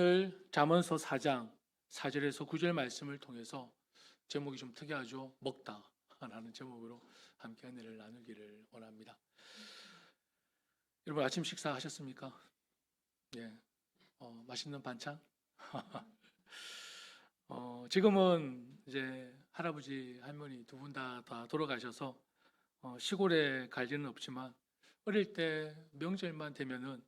오늘 잠언서 4장 4절에서 9절 말씀을 통해서 제목이 좀 특이하죠. 먹다 라는 제목으로 함께 은혜를 나누기를 원합니다. 여러분 아침 식사 하셨습니까? 예, 맛있는 반찬? 지금은 이제 할아버지 할머니 두 분 다 돌아가셔서 시골에 갈 일은 없지만 어릴 때 명절만 되면은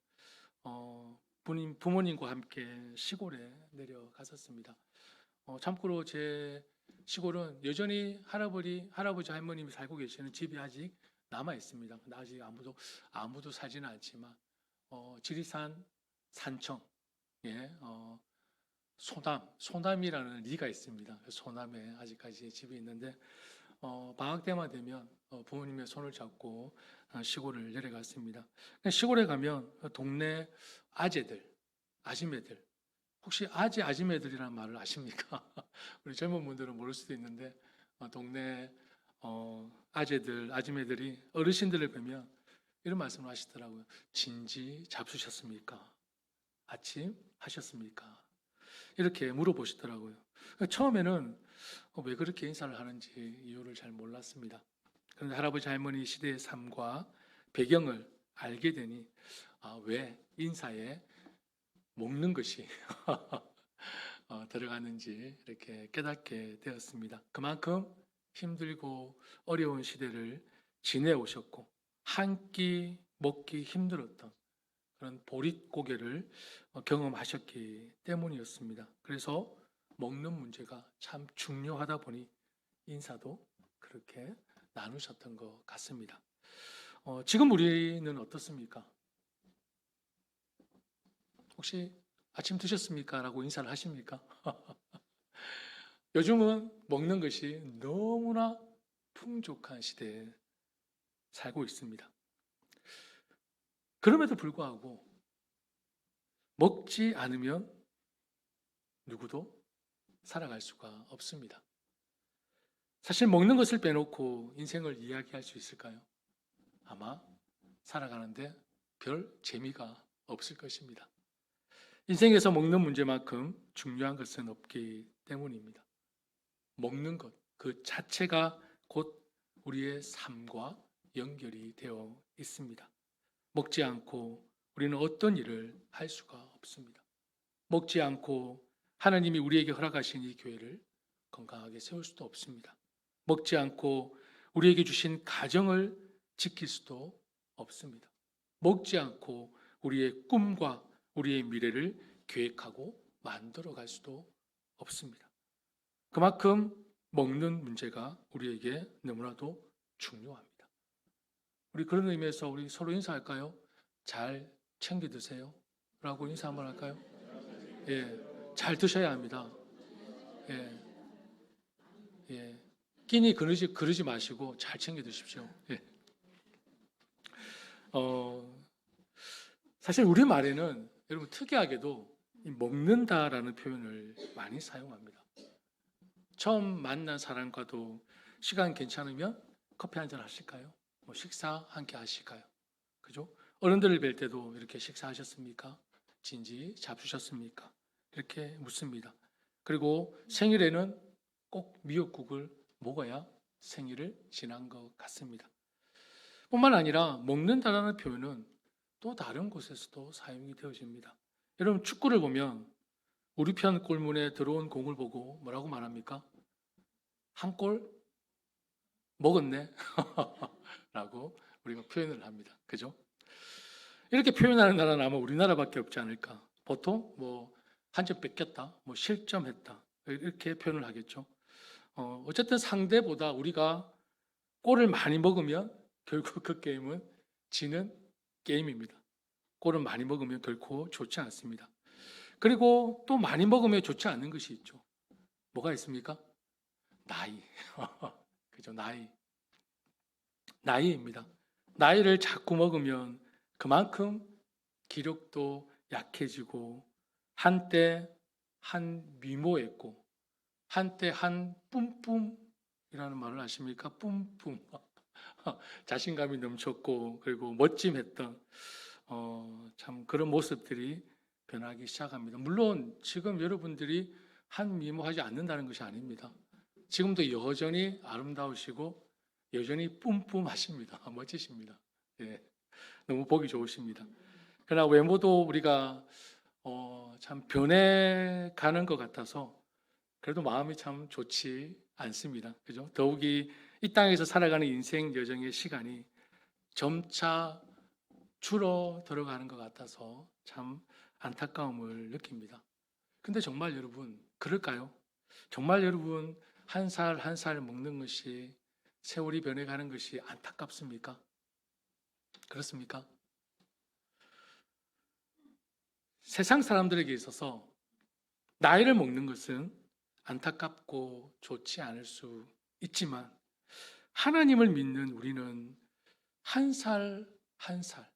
부모님과 함께 시골에 내려갔었습니다. 참고로 제 시골은 여전히 할아버지 할머님이 살고 계시는 집이 아직 남아 있습니다. 근데 아직 아무도 살지는 않지만 지리산 산청, 예, 소남이라는 리가 있습니다. 소남에 아직까지 집이 있는데 방학 때만 되면 부모님의 손을 잡고 시골을 내려갔습니다. 시골에 가면 동네 아지매들, 혹시 아지매들이라는 말을 아십니까? 우리 젊은 분들은 모를 수도 있는데 동네 아지매들이 어르신들을 뵈면 이런 말씀을 하시더라고요. 진지 잡수셨습니까? 아침 하셨습니까? 이렇게 물어보시더라고요. 처음에는 왜 그렇게 인사를 하는지 이유를 잘 몰랐습니다. 그런데 할아버지 할머니 시대의 삶과 배경을 알게 되니 왜 인사에 먹는 것이 들어가는지 이렇게 깨닫게 되었습니다. 그만큼 힘들고 어려운 시대를 지내오셨고 한 끼 먹기 힘들었던 그런 보릿고개를 경험하셨기 때문이었습니다. 그래서 먹는 문제가 참 중요하다 보니 인사도 그렇게 나누셨던 것 같습니다. 지금 우리는 어떻습니까? 혹시 아침 드셨습니까? 라고 인사를 하십니까? 요즘은 먹는 것이 너무나 풍족한 시대에 살고 있습니다. 그럼에도 불구하고 먹지 않으면 누구도 살아갈 수가 없습니다. 사실 먹는 것을 빼놓고 인생을 이야기할 수 있을까요? 아마 살아가는데 별 재미가 없을 것입니다. 인생에서 먹는 문제만큼 중요한 것은 없기 때문입니다. 먹는 것, 그 자체가 곧 우리의 삶과 연결이 되어 있습니다. 먹지 않고 우리는 어떤 일을 할 수가 없습니다. 먹지 않고 하나님이 우리에게 허락하신 이 교회를 건강하게 세울 수도 없습니다. 먹지 않고 우리에게 주신 가정을 지킬 수도 없습니다. 먹지 않고 우리의 꿈과 우리의 미래를 계획하고 만들어갈 수도 없습니다. 그만큼 먹는 문제가 우리에게 너무나도 중요합니다. 우리 그런 의미에서 우리 서로 인사할까요? 잘 챙겨 드세요 라고 인사 한번 할까요? 예, 잘 드셔야 합니다. 예, 예. 끼니 그러지 마시고 잘 챙겨 드십시오. 예. 사실 우리말에는 여러분 특이하게도 이 먹는다라는 표현을 많이 사용합니다. 처음 만난 사람과도 시간 괜찮으면 커피 한잔 하실까요? 뭐 식사 함께 하실까요? 그죠? 어른들을 뵐 때도 이렇게 식사하셨습니까? 진지 잡수셨습니까? 이렇게 묻습니다. 그리고 생일에는 꼭 미역국을 먹어야 생일을 지난 것 같습니다. 뿐만 아니라 먹는다라는 표현은 또 다른 곳에서도 사용이 되어집니다. 여러분 축구를 보면 우리 편 골문에 들어온 공을 보고 뭐라고 말합니까? 한 골 먹었네 라고 우리가 표현을 합니다. 그죠? 이렇게 표현하는 나라는 아마 우리나라밖에 없지 않을까. 보통 뭐 한 점 뺏겼다, 뭐 실점했다 이렇게 표현을 하겠죠. 어쨌든 상대보다 우리가 골을 많이 먹으면 결국 그 게임은 지는 게임입니다. 골을 많이 먹으면 결코 좋지 않습니다. 그리고 또 많이 먹으면 좋지 않은 것이 있죠. 뭐가 있습니까? 나이. 그죠? 나이입니다. 나이를 자꾸 먹으면 그만큼 기력도 약해지고 한때 한 미모였고 한때 한 뿜뿜이라는 말을 아십니까? 뿜뿜. 자신감이 넘쳤고 그리고 멋짐했던 참 그런 모습들이 변하기 시작합니다. 물론 지금 여러분들이 한 미모하지 않는다는 것이 아닙니다. 지금도 여전히 아름다우시고 여전히 뿜뿜하십니다. 멋지십니다. 예, 너무 보기 좋으십니다. 그러나 외모도 우리가 참 변해가는 것 같아서 그래도 마음이 참 좋지 않습니다. 그죠? 더욱이 이 땅에서 살아가는 인생 여정의 시간이 점차 줄어들어가는 것 같아서 참 안타까움을 느낍니다. 근데 정말 여러분, 그럴까요? 정말 여러분, 한 살 한 살 먹는 것이, 세월이 변해가는 것이 안타깝습니까? 그렇습니까? 세상 사람들에게 있어서 나이를 먹는 것은 안타깝고 좋지 않을 수 있지만, 하나님을 믿는 우리는 한 살 한 살,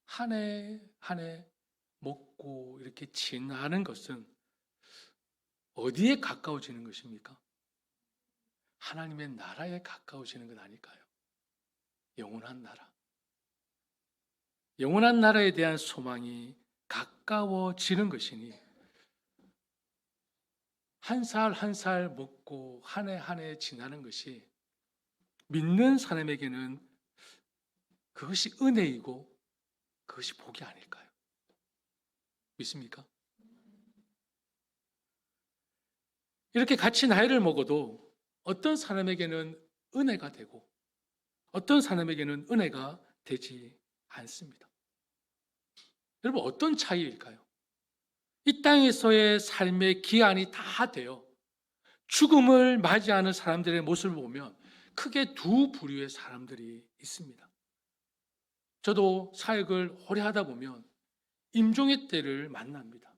한 해 한 해 먹고 이렇게 지나는 것은 어디에 가까워지는 것입니까? 하나님의 나라에 가까워지는 것 아닐까요? 영원한 나라. 영원한 나라에 대한 소망이 가까워지는 것이니, 한 살 한 살 먹고 한 해 한 해 지나는 것이 믿는 사람에게는 그것이 은혜이고 그것이 복이 아닐까요? 믿습니까? 이렇게 같이 나이를 먹어도 어떤 사람에게는 은혜가 되고 어떤 사람에게는 은혜가 되지 않습니다. 여러분, 어떤 차이일까요? 이 땅에서의 삶의 기한이 다 되어 죽음을 맞이하는 사람들의 모습을 보면 크게 두 부류의 사람들이 있습니다. 저도 사역을 오래 하다 보면 임종의 때를 만납니다.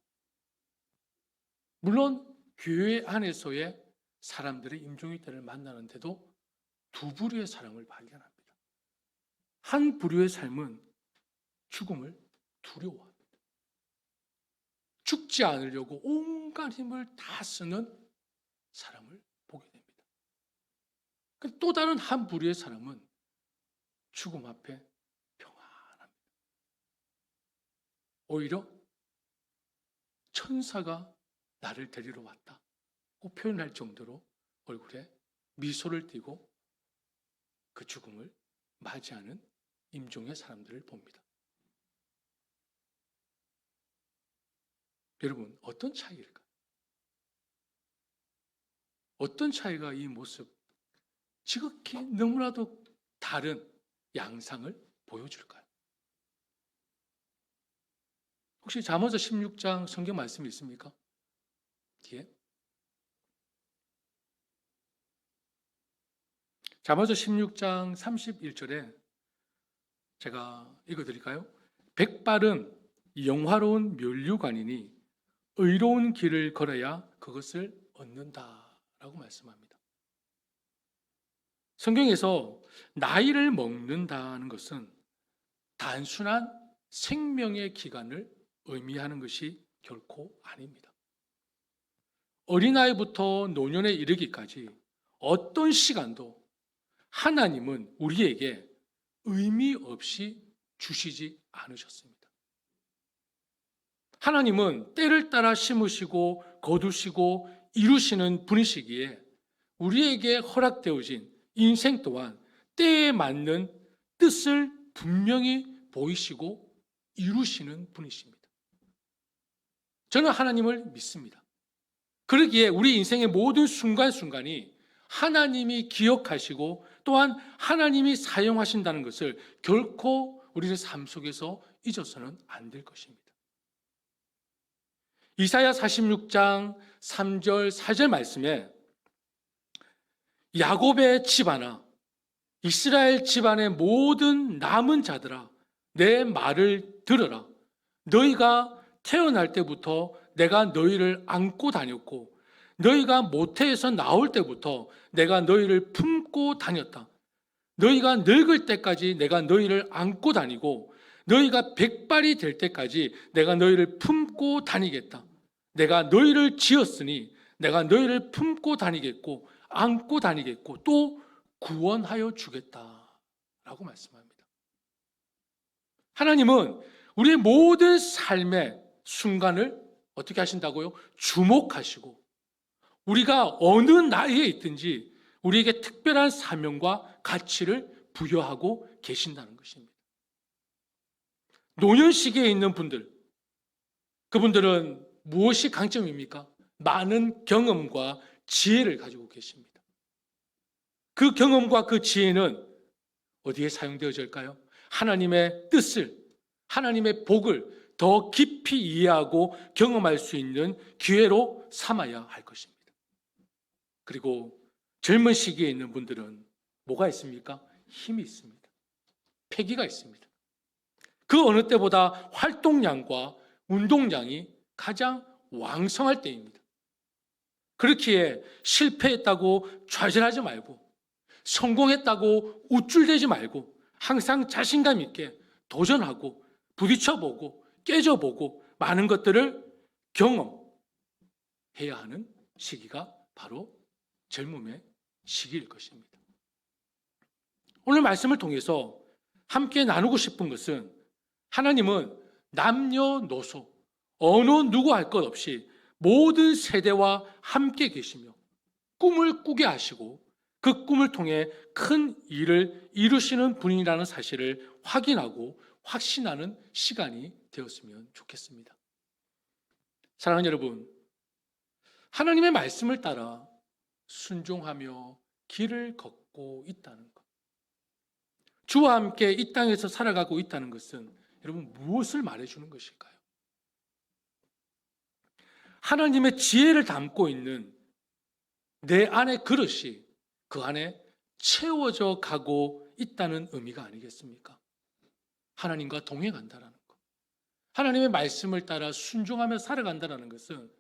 물론 교회 안에서의 사람들이 임종의 때를 만나는데도 두 부류의 사람을 발견합니다. 한 부류의 삶은 죽음을 두려워합니다. 죽지 않으려고 온갖 힘을 다 쓰는 사람을 보게 됩니다. 또 다른 한 부류의 사람은 죽음 앞에 평안합니다. 오히려 천사가 나를 데리러 왔다고 표현할 정도로 얼굴에 미소를 띠고 그 죽음을 맞이하는 임종의 사람들을 봅니다. 여러분, 어떤 차이일까요? 어떤 차이가 이 모습, 지극히 너무나도 다른 양상을 보여줄까요? 혹시 잠언서 16장 성경 말씀이 있습니까? 뒤에 잠언서 16장 31절에 제가 읽어드릴까요? 백발은 영화로운 면류관이니 의로운 길을 걸어야 그것을 얻는다라고 말씀합니다. 성경에서 나이를 먹는다는 것은 단순한 생명의 기간을 의미하는 것이 결코 아닙니다. 어린아이부터 노년에 이르기까지 어떤 시간도 하나님은 우리에게 의미 없이 주시지 않으셨습니다. 하나님은 때를 따라 심으시고 거두시고 이루시는 분이시기에 우리에게 허락되어진 인생 또한 때에 맞는 뜻을 분명히 보이시고 이루시는 분이십니다. 저는 하나님을 믿습니다. 그러기에 우리 인생의 모든 순간순간이 하나님이 기억하시고 또한 하나님이 사용하신다는 것을 결코 우리의 삶 속에서 잊어서는 안 될 것입니다. 이사야 46장 3절 4절 말씀에 야곱의 집안아 이스라엘 집안의 모든 남은 자들아 내 말을 들으라. 너희가 태어날 때부터 내가 너희를 안고 다녔고 너희가 모태에서 나올 때부터 내가 너희를 품고 다녔다. 너희가 늙을 때까지 내가 너희를 안고 다니고 너희가 백발이 될 때까지 내가 너희를 품고 다니겠다. 내가 너희를 지었으니 내가 너희를 품고 다니겠고 안고 다니겠고 또 구원하여 주겠다라고 말씀합니다. 하나님은 우리의 모든 삶에 순간을 어떻게 하신다고요? 주목하시고 우리가 어느 나이에 있든지 우리에게 특별한 사명과 가치를 부여하고 계신다는 것입니다. 노년 시기에 있는 분들, 그분들은 무엇이 강점입니까? 많은 경험과 지혜를 가지고 계십니다. 그 경험과 그 지혜는 어디에 사용되어질까요? 하나님의 뜻을, 하나님의 복을 더 깊이 이해하고 경험할 수 있는 기회로 삼아야 할 것입니다. 그리고 젊은 시기에 있는 분들은 뭐가 있습니까? 힘이 있습니다. 패기가 있습니다. 그 어느 때보다 활동량과 운동량이 가장 왕성할 때입니다. 그렇기에 실패했다고 좌절하지 말고 성공했다고 우쭐대지 말고 항상 자신감 있게 도전하고 부딪혀보고 깨져보고 많은 것들을 경험해야 하는 시기가 바로 젊음의 시기일 것입니다. 오늘 말씀을 통해서 함께 나누고 싶은 것은 하나님은 남녀노소 어느 누구 할 것 없이 모든 세대와 함께 계시며 꿈을 꾸게 하시고 그 꿈을 통해 큰 일을 이루시는 분이라는 사실을 확인하고 확신하는 시간이 되었으면 좋겠습니다. 사랑하는 여러분, 하나님의 말씀을 따라 순종하며 길을 걷고 있다는 것, 주와 함께 이 땅에서 살아가고 있다는 것은 여러분 무엇을 말해주는 것일까요? 하나님의 지혜를 담고 있는 내 안의 그릇이 그 안에 채워져 가고 있다는 의미가 아니겠습니까? 하나님과 동행한다라는 것, 하나님의 말씀을 따라 순종하며 살아간다는 것은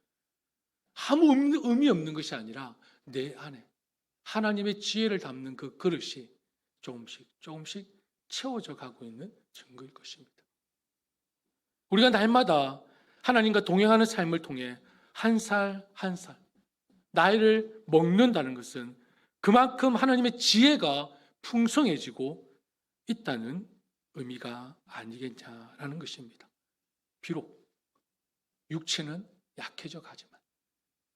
아무 의미 없는 것이 아니라 내 안에 하나님의 지혜를 담는 그 그릇이 조금씩 채워져 가고 있는 증거일 것입니다. 우리가 날마다 하나님과 동행하는 삶을 통해 한 살 한 살 나이를 먹는다는 것은 그만큼 하나님의 지혜가 풍성해지고 있다는 의미가 아니겠냐라는 것입니다. 비록 육체는 약해져 가지만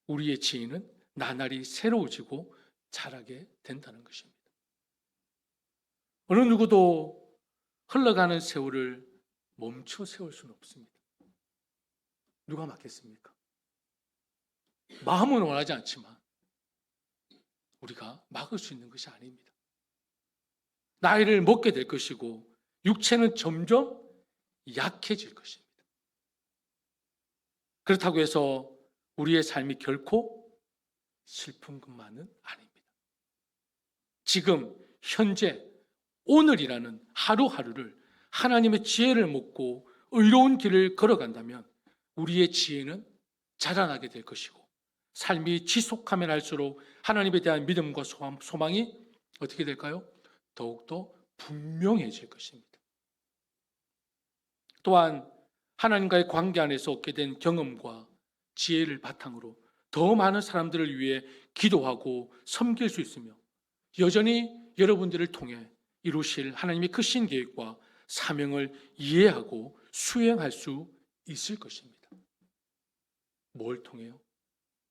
우리의 지혜는 나날이 새로워지고 자라게 된다는 것입니다. 어느 누구도 흘러가는 세월을 멈춰 세울 수는 없습니다. 누가 막겠습니까? 마음은 원하지 않지만 우리가 막을 수 있는 것이 아닙니다. 나이를 먹게 될 것이고 육체는 점점 약해질 것입니다. 그렇다고 해서 우리의 삶이 결코 슬픈 것만은 아닙니다. 지금 현재 오늘이라는 하루하루를 하나님의 지혜를 먹고 의로운 길을 걸어간다면 우리의 지혜는 자라나게 될 것이고 삶이 지속하면 할수록 하나님에 대한 믿음과 소망이 어떻게 될까요? 더욱더 분명해질 것입니다. 또한 하나님과의 관계 안에서 얻게 된 경험과 지혜를 바탕으로 더 많은 사람들을 위해 기도하고 섬길 수 있으며 여전히 여러분들을 통해 이루실 하나님의 크신 계획과 사명을 이해하고 수행할 수 있을 것입니다. 뭘 통해요?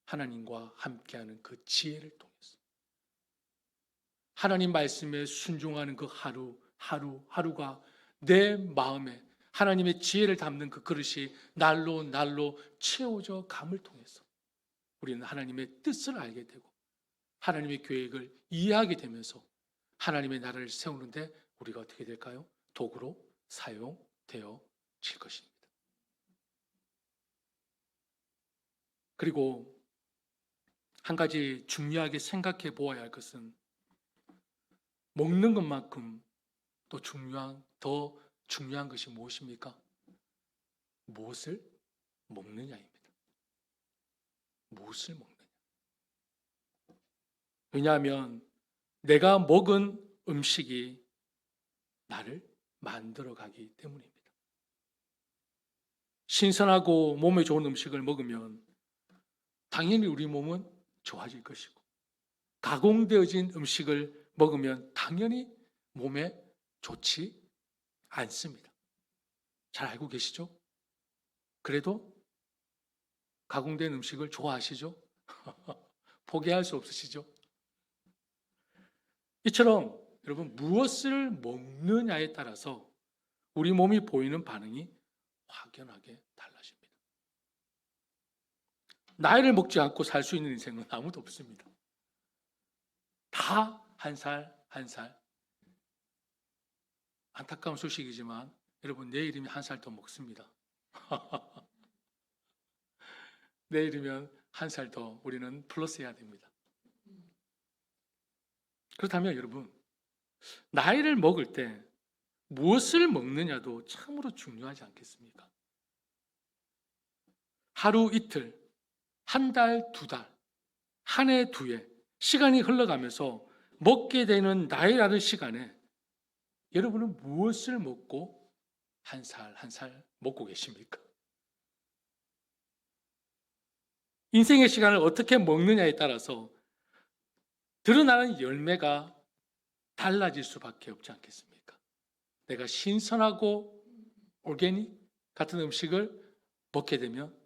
하나님과 함께하는 그 지혜를 통해서. 하나님 말씀에 순종하는 그 하루가 내 마음에 하나님의 지혜를 담는 그 그릇이 날로 채워져 감을 통해서 우리는 하나님의 뜻을 알게 되고 하나님의 계획을 이해하게 되면서 하나님의 나라를 세우는데 우리가 어떻게 될까요? 도구로 사용되어질 것입니다. 그리고 한 가지 중요하게 생각해 보아야 할 것은 먹는 것만큼 더 중요한 것이 무엇입니까? 무엇을 먹느냐입니다. 무엇을 먹느냐. 왜냐하면 내가 먹은 음식이 나를 만들어가기 때문입니다. 신선하고 몸에 좋은 음식을 먹으면 당연히 우리 몸은 좋아질 것이고 가공되어진 음식을 먹으면 당연히 몸에 좋지 않습니다. 잘 알고 계시죠? 그래도 가공된 음식을 좋아하시죠? 포기할 수 없으시죠? 이처럼 여러분, 무엇을 먹느냐에 따라서 우리 몸이 보이는 반응이 확연하게 달라집니다. 나이를 먹지 않고 살 수 있는 인생은 아무도 없습니다. 다 한 살 한 살. 안타까운 소식이지만 여러분, 내일이면 한 살 더 먹습니다. 내일이면 한 살 더 우리는 플러스해야 됩니다. 그렇다면 여러분, 나이를 먹을 때 무엇을 먹느냐도 참으로 중요하지 않겠습니까? 하루 이틀, 한 달, 두 달, 한 해, 두 해, 시간이 흘러가면서 먹게 되는 나이라는 시간에 여러분은 무엇을 먹고 한 살 한 살 먹고 계십니까? 인생의 시간을 어떻게 먹느냐에 따라서 드러나는 열매가 달라질 수밖에 없지 않겠습니까? 내가 신선하고 오르가닉 같은 음식을 먹게 되면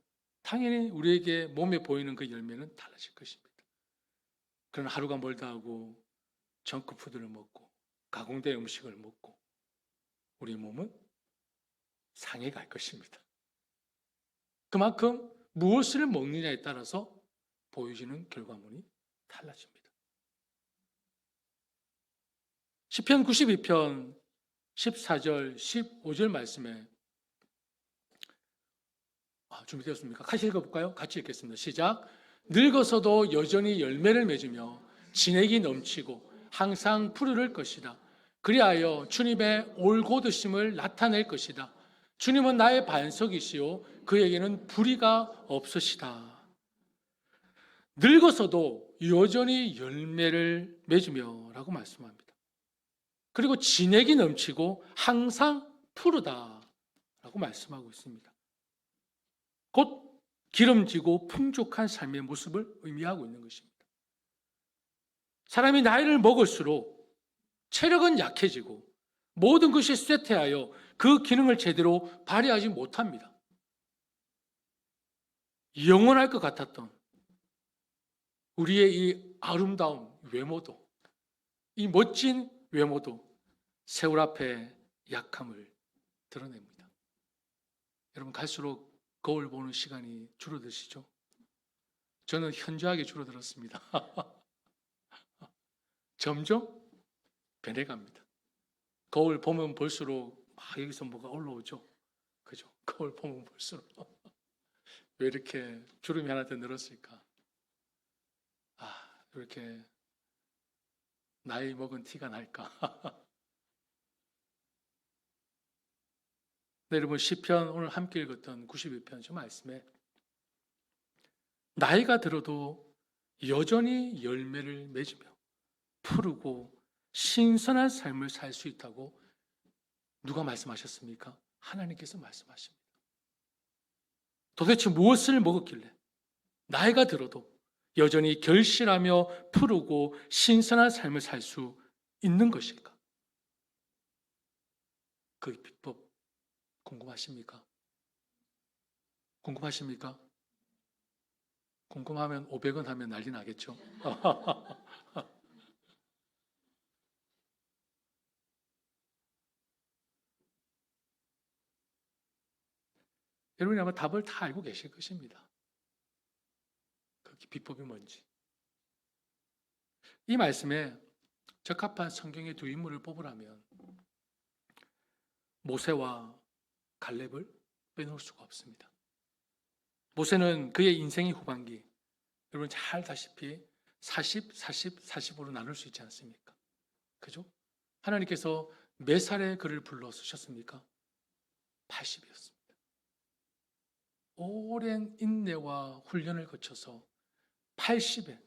당연히 우리에게 몸에 보이는 그 열매는 달라질 것입니다. 그러나 하루가 멀다 하고 정크푸드를 먹고 가공된 음식을 먹고 우리 몸은 상해 갈 것입니다. 그만큼 무엇을 먹느냐에 따라서 보여지는 결과물이 달라집니다. 시편 92편 14절 15절 말씀에 준비되었습니까? 같이 읽어볼까요? 같이 읽겠습니다. 시작. 늙어서도 여전히 열매를 맺으며 진액이 넘치고 항상 푸르를 것이다. 그리하여 주님의 올곧으심을 나타낼 것이다. 주님은 나의 반석이시요 그에게는 불의가 없으시다. 늙어서도 여전히 열매를 맺으며 라고 말씀합니다. 그리고 진액이 넘치고 항상 푸르다 라고 말씀하고 있습니다. 곧 기름지고 풍족한 삶의 모습을 의미하고 있는 것입니다. 사람이 나이를 먹을수록 체력은 약해지고 모든 것이 쇠퇴하여 그 기능을 제대로 발휘하지 못합니다. 영원할 것 같았던 우리의 이 아름다운 외모도, 이 멋진 외모도 세월 앞에 약함을 드러냅니다. 여러분, 갈수록 거울 보는 시간이 줄어드시죠? 저는 현저하게 줄어들었습니다. 점점 변해갑니다. 거울 보면 볼수록 여기서 뭐가 올라오죠. 그죠? 거울 보면 볼수록 왜 이렇게 주름이 하나 더 늘었을까? 왜 이렇게 나이 먹은 티가 날까? 네, 여러분, 시편 오늘 함께 읽었던 92편 저 말씀에 나이가 들어도 여전히 열매를 맺으며 푸르고 신선한 삶을 살 수 있다고 누가 말씀하셨습니까? 하나님께서 말씀하십니다. 도대체 무엇을 먹었길래 나이가 들어도 여전히 결실하며 푸르고 신선한 삶을 살 수 있는 것일까? 그 비법 궁금하십니까? 궁금하십니까? 궁금하면 500원 하면 난리 나겠죠? 여러분이 아마 답을 다 알고 계실 것입니다. 그 비법이 뭔지. 이 말씀에 적합한 성경의 두 인물을 뽑으라면 모세와 갈렙을 빼놓을 수가 없습니다. 모세는 그의 인생의 후반기, 여러분 잘 알다시피 40, 40, 40으로 나눌 수 있지 않습니까? 그죠? 하나님께서 몇 살에 그를 불러 쓰셨습니까? 80이었습니다. 오랜 인내와 훈련을 거쳐서 80에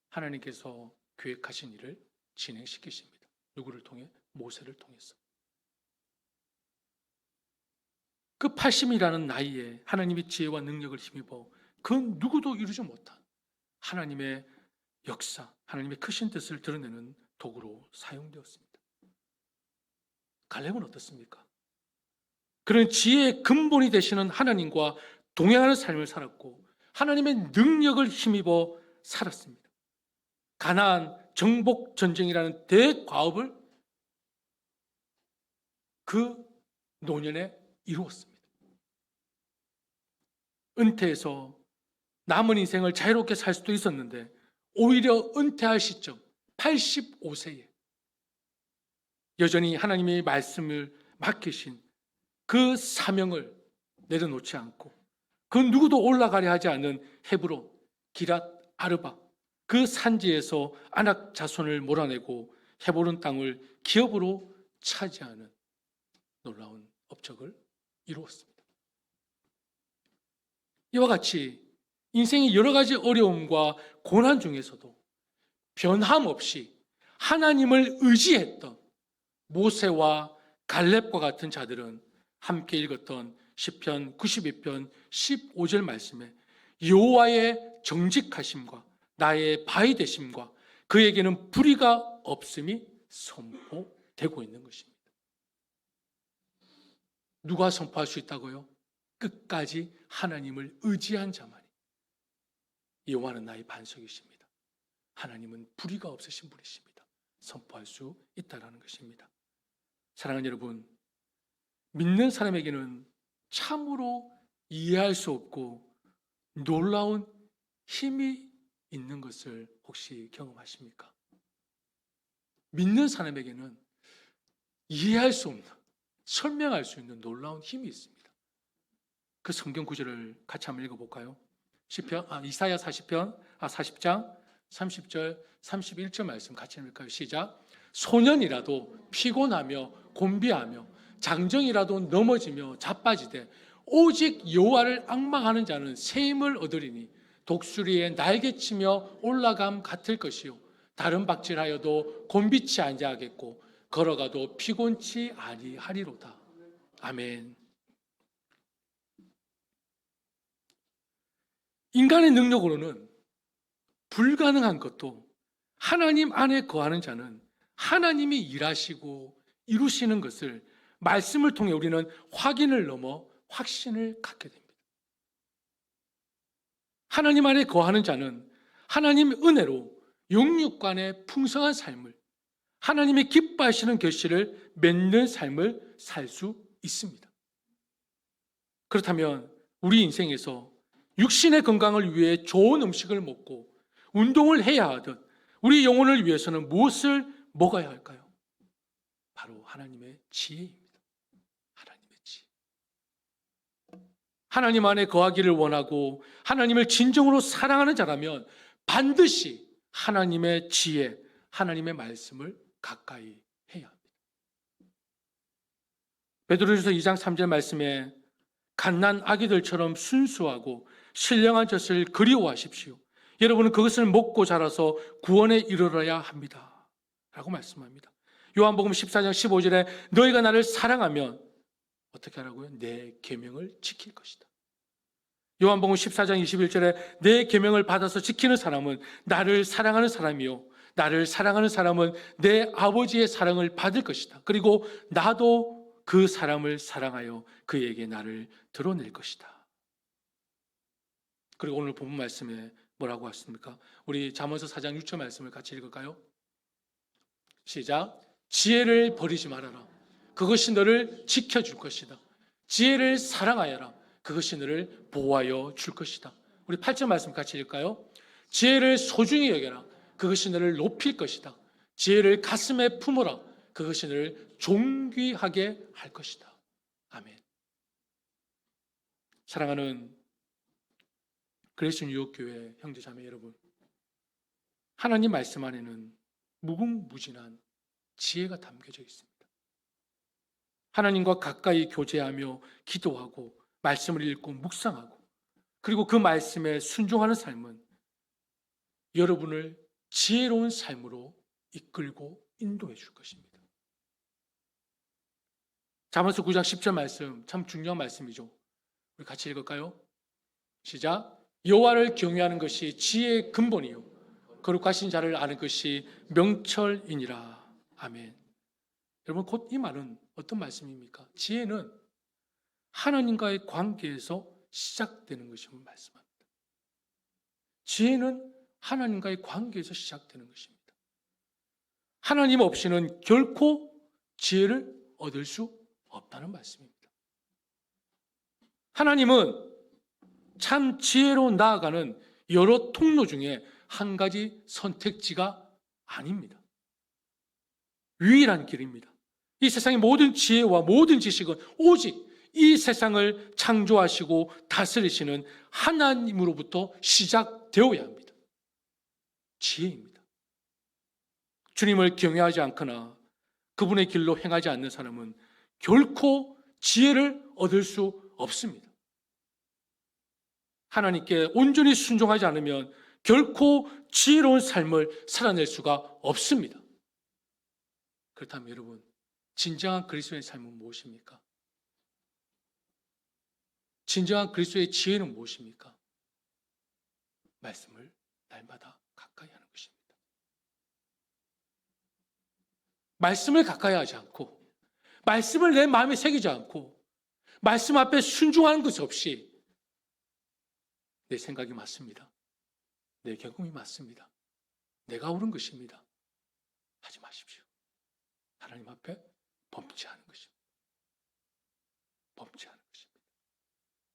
하나님께서 계획하신 일을 진행시키십니다. 누구를 통해? 모세를 통해서. 그 80이라는 나이에 하나님의 지혜와 능력을 힘입어 그 누구도 이루지 못한 하나님의 역사, 하나님의 크신 뜻을 드러내는 도구로 사용되었습니다. 갈렙은 어떻습니까? 그런 지혜의 근본이 되시는 하나님과 동행하는 삶을 살았고 하나님의 능력을 힘입어 살았습니다. 가나안 정복 전쟁이라는 대과업을 그 노년에 이루었습니다. 은퇴해서 남은 인생을 자유롭게 살 수도 있었는데 오히려 은퇴할 시점 85세에 여전히 하나님의 말씀을 맡기신 그 사명을 내려놓지 않고 그 누구도 올라가려 하지 않는 헤브론, 기랏 아르바 그 산지에서 아낙 자손을 몰아내고 헤브론 땅을 기업으로 차지하는 놀라운 업적을 이루었습니다. 이와 같이 인생의 여러 가지 어려움과 고난 중에서도 변함없이 하나님을 의지했던 모세와 갈렙과 같은 자들은 함께 읽었던 시편 92편 15절 말씀에 여호와의 정직하심과 나의 바위 되심과 그에게는 불의가 없음이 선포되고 있는 것입니다. 누가 선포할 수 있다고요? 끝까지 하나님을 의지한 자만이. 여호와는 나의 반석이십니다. 하나님은 불의가 없으신 분이십니다. 선포할 수 있다라는 것입니다. 사랑하는 여러분, 믿는 사람에게는 참으로 이해할 수 없고 놀라운 힘이 있는 것을 혹시 경험하십니까? 믿는 사람에게는 이해할 수 없는, 설명할 수 있는 놀라운 힘이 있습니다. 그 성경 구절을 같이 한번 읽어볼까요? 이사야 40장 30절 31절 말씀 같이 읽을까요? 시작. 소년이라도 피곤하며 곤비하며 장정이라도 넘어지며 자빠지되 오직 여호와를 앙망하는 자는 새 힘을 얻으리니 독수리의 날개치며 올라감 같을 것이요 다른 박질하여도 곤비치 아니하겠고 걸어가도 피곤치 아니하리로다. 아멘. 인간의 능력으로는 불가능한 것도 하나님 안에 거하는 자는 하나님이 일하시고 이루시는 것을 말씀을 통해 우리는 확인을 넘어 확신을 갖게 됩니다. 하나님 안에 거하는 자는 하나님 은혜로 영육간의 풍성한 삶을, 하나님이 기뻐하시는 결실을 맺는 삶을 살 수 있습니다. 그렇다면 우리 인생에서 육신의 건강을 위해 좋은 음식을 먹고 운동을 해야 하듯 우리 영혼을 위해서는 무엇을 먹어야 할까요? 바로 하나님의 지혜입니다. 하나님의 지혜. 하나님 안에 거하기를 원하고 하나님을 진정으로 사랑하는 자라면 반드시 하나님의 지혜, 하나님의 말씀을 가까이 해야 합니다. 베드로전서 2장 3절 말씀에 갓난 아기들처럼 순수하고 신령한 젖을 그리워하십시오. 여러분은 그것을 먹고 자라서 구원에 이르러야 합니다. 라고 말씀합니다. 요한복음 14장 15절에 너희가 나를 사랑하면 어떻게 하라고요? 내 계명을 지킬 것이다. 요한복음 14장 21절에 내 계명을 받아서 지키는 사람은 나를 사랑하는 사람이요 나를 사랑하는 사람은 내 아버지의 사랑을 받을 것이다. 그리고 나도 그 사람을 사랑하여 그에게 나를 드러낼 것이다. 그리고 오늘 본문 말씀에 뭐라고 하십니까? 우리 잠언서 4장 6절 말씀을 같이 읽을까요? 시작. 지혜를 버리지 말아라. 그것이 너를 지켜줄 것이다. 지혜를 사랑하여라. 그것이 너를 보호하여 줄 것이다. 우리 8절 말씀 같이 읽을까요? 지혜를 소중히 여겨라. 그것이 너를 높일 것이다. 지혜를 가슴에 품어라. 그것이 너를 존귀하게 할 것이다. 아멘. 사랑하는 그레이스 뉴욕교회 형제자매 여러분, 하나님 말씀 안에는 무궁무진한 지혜가 담겨져 있습니다. 하나님과 가까이 교제하며 기도하고 말씀을 읽고 묵상하고 그리고 그 말씀에 순종하는 삶은 여러분을 지혜로운 삶으로 이끌고 인도해 줄 것입니다. 잠언서 9장 10절 말씀 참 중요한 말씀이죠. 우리 같이 읽을까요? 시작. 여호와를 경외하는 것이 지혜의 근본이요 거룩하신 자를 아는 것이 명철이니라. 아멘. 여러분 곧 이 말은 어떤 말씀입니까? 지혜는 하나님과의 관계에서 시작되는 것임을 말씀합니다. 지혜는 하나님과의 관계에서 시작되는 것입니다. 하나님 없이는 결코 지혜를 얻을 수 없다는 말씀입니다. 하나님은 참 지혜로 나아가는 여러 통로 중에 한 가지 선택지가 아닙니다. 유일한 길입니다. 이 세상의 모든 지혜와 모든 지식은 오직 이 세상을 창조하시고 다스리시는 하나님으로부터 시작되어야 합니다. 지혜입니다. 주님을 경외하지 않거나 그분의 길로 행하지 않는 사람은 결코 지혜를 얻을 수 없습니다. 하나님께 온전히 순종하지 않으면 결코 지혜로운 삶을 살아낼 수가 없습니다. 그렇다면 여러분, 진정한 그리스도의 삶은 무엇입니까? 진정한 그리스도의 지혜는 무엇입니까? 말씀을 날마다 가까이 하는 것입니다. 말씀을 가까이 하지 않고, 말씀을 내 마음에 새기지 않고, 말씀 앞에 순종하는 것 없이 내 생각이 맞습니다. 내 경험이 맞습니다. 내가 옳은 것입니다. 하지 마십시오. 하나님 앞에 범죄하는 것입니다. 범죄하는 것입니다.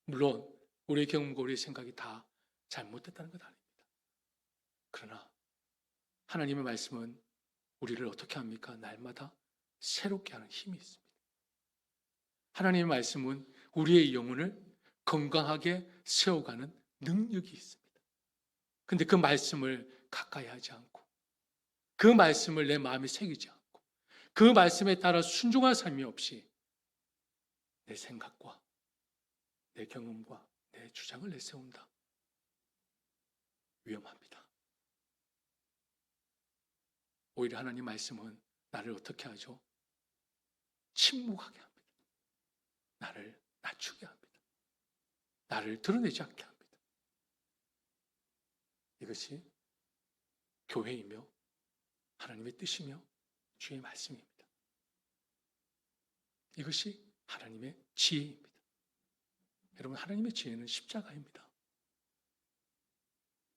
물론 우리의 경험과 우리의 생각이 다 잘못됐다는 것 아닙니다. 그러나 하나님의 말씀은 우리를 어떻게 합니까? 날마다 새롭게 하는 힘이 있습니다. 하나님의 말씀은 우리의 영혼을 건강하게 세워가는 능력이 있습니다. 근데 그 말씀을 가까이 하지 않고, 그 말씀을 내 마음에 새기지 않고, 그 말씀에 따라 순종할 삶이 없이 내 생각과 내 경험과 내 주장을 내세운다. 위험합니다. 오히려 하나님 말씀은 나를 어떻게 하죠? 침묵하게 합니다. 나를 낮추게 합니다. 나를 드러내지 않게 합니다. 이것이 교회이며 하나님의 뜻이며 주의 말씀입니다. 이것이 하나님의 지혜입니다. 여러분, 하나님의 지혜는 십자가입니다.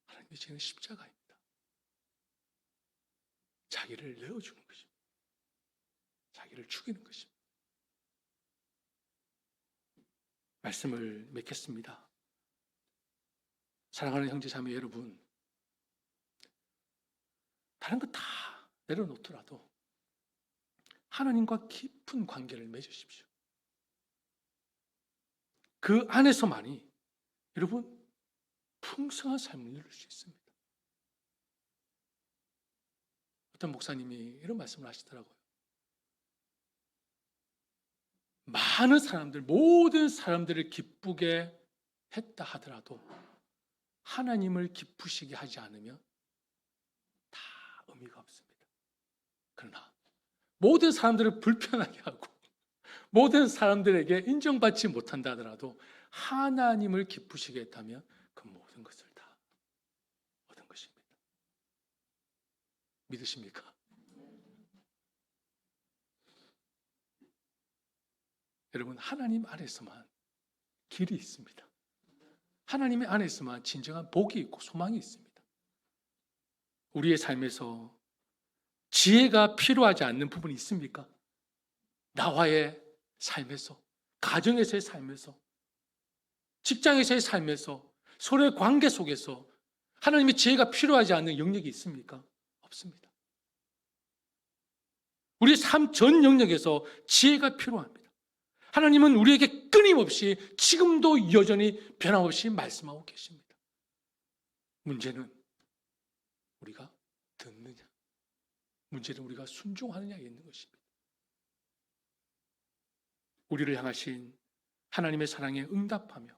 하나님의 지혜는 십자가입니다. 자기를 내어주는 것입니다. 자기를 죽이는 것입니다. 말씀을 맺겠습니다. 사랑하는 형제 자매 여러분, 다른 거 다 내려놓더라도 하나님과 깊은 관계를 맺으십시오. 그 안에서만이 여러분 풍성한 삶을 누릴 수 있습니다. 어떤 목사님이 이런 말씀을 하시더라고요. 많은 사람들, 모든 사람들을 기쁘게 했다 하더라도 하나님을 기쁘시게 하지 않으면 다 의미가 없습니다. 그러나 모든 사람들을 불편하게 하고 모든 사람들에게 인정받지 못한다 하더라도 하나님을 기쁘시게 했다면 그 모든 것을 다 얻은 것입니다. 믿으십니까? 여러분, 하나님 안에서만 길이 있습니다. 하나님의 안에서만 진정한 복이 있고 소망이 있습니다. 우리의 삶에서 지혜가 필요하지 않는 부분이 있습니까? 나와의 삶에서, 가정에서의 삶에서, 직장에서의 삶에서, 서로의 관계 속에서 하나님의 지혜가 필요하지 않는 영역이 있습니까? 없습니다. 우리 삶 전 영역에서 지혜가 필요합니다. 하나님은 우리에게 끊임없이 지금도 여전히 변함없이 말씀하고 계십니다. 문제는 우리가 듣느냐, 문제는 우리가 순종하느냐에 있는 것입니다. 우리를 향하신 하나님의 사랑에 응답하며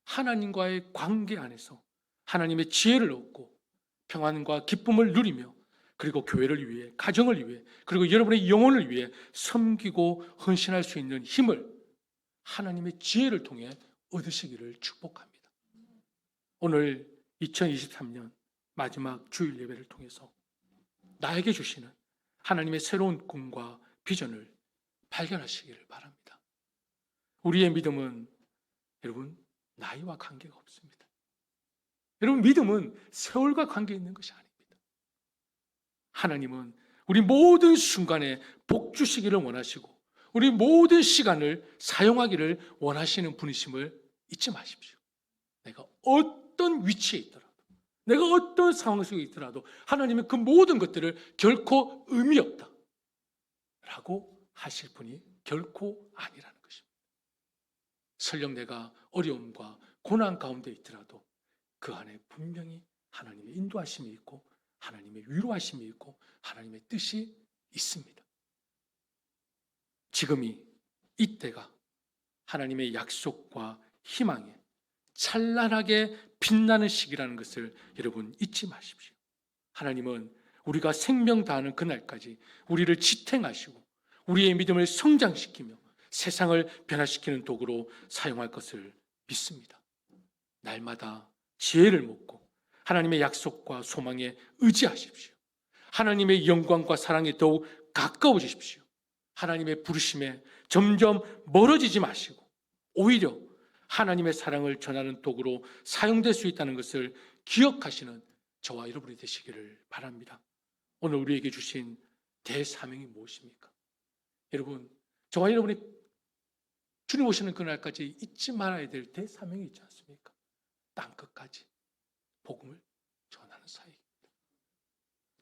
하나님과의 관계 안에서 하나님의 지혜를 얻고 평안과 기쁨을 누리며 그리고 교회를 위해, 가정을 위해, 그리고 여러분의 영혼을 위해 섬기고 헌신할 수 있는 힘을 하나님의 지혜를 통해 얻으시기를 축복합니다. 오늘 2023년 마지막 주일 예배를 통해서 나에게 주시는 하나님의 새로운 꿈과 비전을 발견하시기를 바랍니다. 우리의 믿음은 여러분 나이와 관계가 없습니다. 여러분, 믿음은 세월과 관계 있는 것이 아닙니다. 하나님은 우리 모든 순간에 복 주시기를 원하시고 우리 모든 시간을 사용하기를 원하시는 분이심을 잊지 마십시오. 내가 어떤 위치에 있더라도, 내가 어떤 상황 속에 있더라도 하나님은 그 모든 것들을 결코 의미 없다 라고 하실 분이 결코 아니라는 것입니다. 설령 내가 어려움과 고난 가운데 있더라도 그 안에 분명히 하나님의 인도하심이 있고 하나님의 위로하심이 있고 하나님의 뜻이 있습니다. 지금이, 이때가 하나님의 약속과 희망에 찬란하게 빛나는 시기라는 것을 여러분 잊지 마십시오. 하나님은 우리가 생명 다하는 그날까지 우리를 지탱하시고 우리의 믿음을 성장시키며 세상을 변화시키는 도구로 사용할 것을 믿습니다. 날마다 지혜를 먹고 하나님의 약속과 소망에 의지하십시오. 하나님의 영광과 사랑에 더욱 가까워지십시오. 하나님의 부르심에 점점 멀어지지 마시고 오히려 하나님의 사랑을 전하는 도구로 사용될 수 있다는 것을 기억하시는 저와 여러분이 되시기를 바랍니다. 오늘 우리에게 주신 대사명이 무엇입니까? 여러분, 저와 여러분이 주님 오시는 그날까지 잊지 말아야 될 대사명이 있지 않습니까? 땅끝까지 복음을 전하는 사역입니다.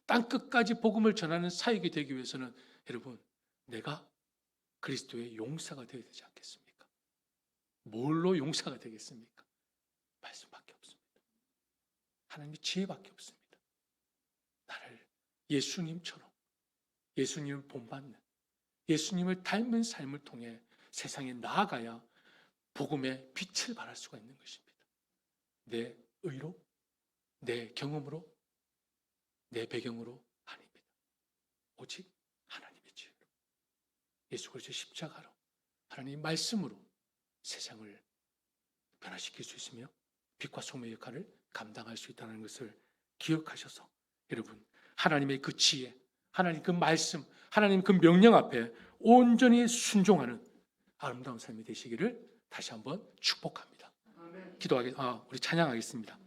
땅끝까지 복음을 전하는 사역이 되기 위해서는 여러분, 내가 그리스도의 용사가 되어야 되지 않겠습니까? 뭘로 용사가 되겠습니까? 말씀밖에 없습니다. 하나님의 지혜밖에 없습니다. 나를 예수님처럼, 예수님을 본받는, 예수님을 닮은 삶을 통해 세상에 나아가야 복음의 빛을 발할 수가 있는 것입니다. 내 의로, 내 경험으로, 내 배경으로 아닙니다. 오직 하나님의 지혜로, 예수 그리스도의 십자가로, 하나님의 말씀으로 세상을 변화시킬 수 있으며 빛과 소금의 역할을 감당할 수 있다는 것을 기억하셔서 여러분, 하나님의 그 지혜, 하나님 그 말씀, 하나님 그 명령 앞에 온전히 순종하는 아름다운 삶이 되시기를 다시 한번 축복합니다. 우리 찬양하겠습니다.